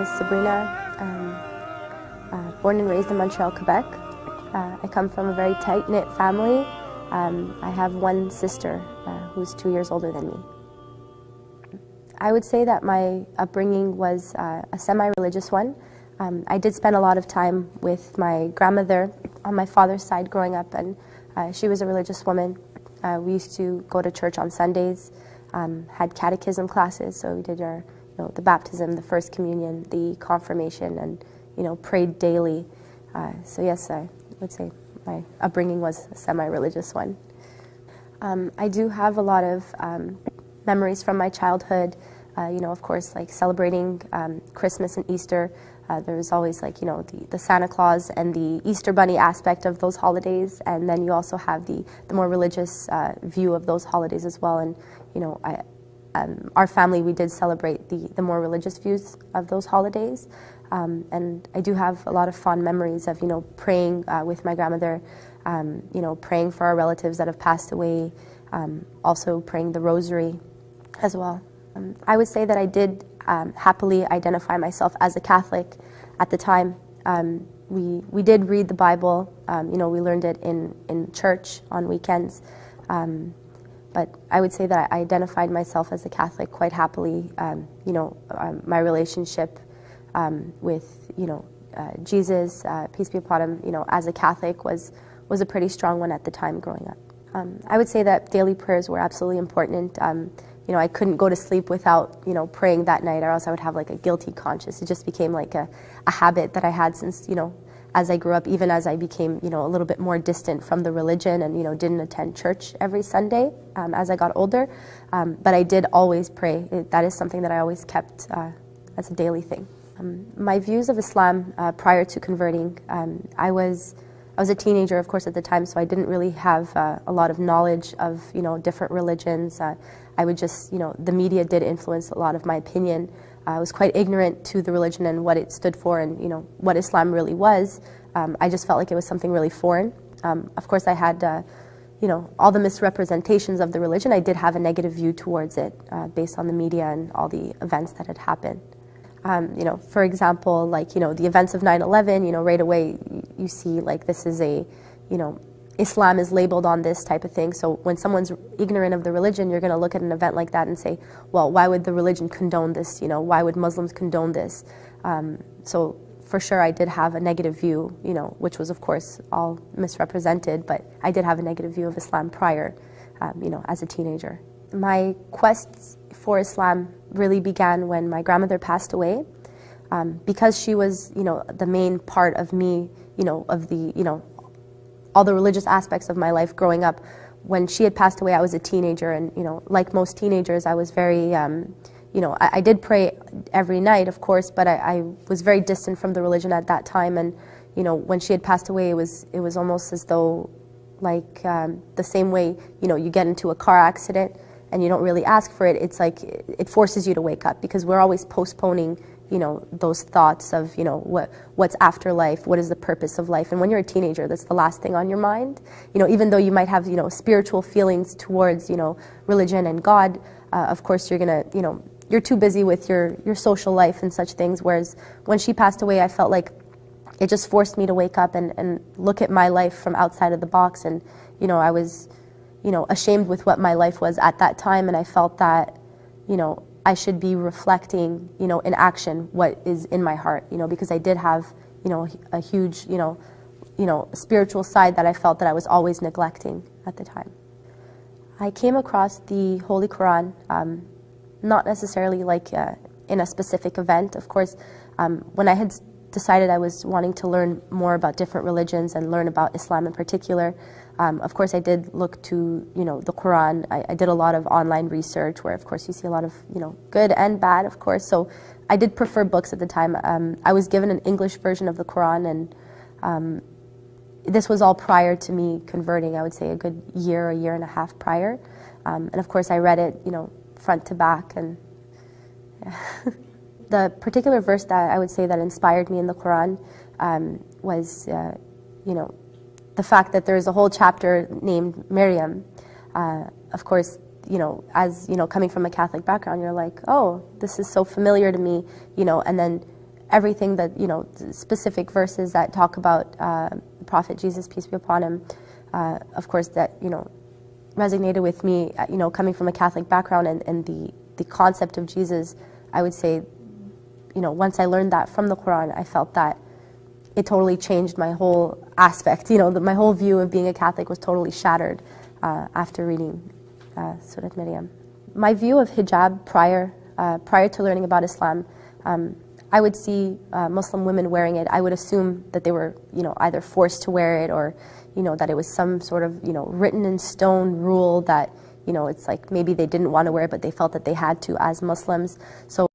is Sabrina. Born and raised in Montreal, Quebec. I come from a very tight-knit family. I have one sister who's 2 years older than me. I would say that my upbringing was a semi-religious one. I did spend a lot of time with my grandmother on my father's side growing up, and she was a religious woman. We used to go to church on Sundays, had catechism classes, so we did our, the baptism, the first communion, the confirmation, and prayed daily. So yes, I would say my upbringing was a semi-religious one. I do have a lot of memories from my childhood. Of course, like celebrating Christmas and Easter. There was always the Santa Claus and the Easter Bunny aspect of those holidays, and then you also have the more religious view of those holidays as well. And our family, we did celebrate the more religious views of those holidays. And I do have a lot of fond memories of praying with my grandmother, praying for our relatives that have passed away, also praying the rosary as well. I would say that I did happily identify myself as a Catholic at the time. We did read the Bible, we learned it in church on weekends, but I would say that I identified myself as a Catholic quite happily. My relationship with Jesus, peace be upon him, as a Catholic was a pretty strong one at the time growing up. I would say that daily prayers were absolutely important. I couldn't go to sleep without, praying that night, or else I would have like a guilty conscience. It just became like a habit that I had since, as I grew up, even as I became, a little bit more distant from the religion and, didn't attend church every Sunday as I got older. But I did always pray. That is something that I always kept as a daily thing. My views of Islam prior to converting, I was a teenager, of course, at the time, so I didn't really have a lot of knowledge of, different religions. I would just, the media did influence a lot of my opinion. I was quite ignorant to the religion and what it stood for and, what Islam really was. I just felt like it was something really foreign. Of course, I had, all the misrepresentations of the religion. I did have a negative view towards it based on the media and all the events that had happened. For example, the events of 9/11, right away you see this is a, Islam is labeled on this type of thing. So when someone's ignorant of the religion, you're going to look at an event like that and say, well, why would the religion condone this? Why would Muslims condone this? So for sure I did have a negative view, which was of course all misrepresented, but I did have a negative view of Islam prior, as a teenager. My quest for Islam really began when my grandmother passed away, because she was, the main part of me, of the, all the religious aspects of my life growing up. When she had passed away, I was a teenager, and like most teenagers, I was very, I did pray every night, of course, but I was very distant from the religion at that time. And when she had passed away, it was almost as though, the same way you get into a car accident and you don't really ask for it. It's like it forces you to wake up, because we're always postponing those thoughts of, what's after life, what is the purpose of life. And when you're a teenager, that's the last thing on your mind. Even though you might have, spiritual feelings towards, religion and God, of course you're gonna, you're too busy with your social life and such things. Whereas when she passed away, I felt like it just forced me to wake up and look at my life from outside of the box. And, I was, ashamed with what my life was at that time. And I felt that, I should be reflecting, in action what is in my heart, because I did have, a huge, spiritual side that I felt that I was always neglecting at the time. I came across the Holy Quran, not necessarily in a specific event. Of course, when I had decided I was wanting to learn more about different religions and learn about Islam in particular, of course I did look to, the Quran. I did a lot of online research where, of course, you see a lot of, good and bad, of course. So I did prefer books at the time. I was given an English version of the Quran, and this was all prior to me converting. I would say a good year and a half prior. And of course I read it, front to back. And yeah. The particular verse that I would say that inspired me in the Quran was, the fact that there is a whole chapter named Maryam. Of course, as coming from a Catholic background, you're like, oh, this is so familiar to me, and then everything that, you know, specific verses that talk about the Prophet Jesus, peace be upon him, of course, that, you know, resonated with me, you know, coming from a Catholic background, and the concept of Jesus, I would say, you know, once I learned that from the Quran, I felt that it totally changed my whole aspect, you know, my whole view of being a Catholic was totally shattered after reading Surat MARYAM. My view of hijab prior to learning about Islam, I would see Muslim women wearing it. I would assume that they were, you know, either forced to wear it, or, you know, that it was some sort of, you know, written in stone rule that, you know, it's like maybe they didn't want to wear it, but they felt that they had to as Muslims. So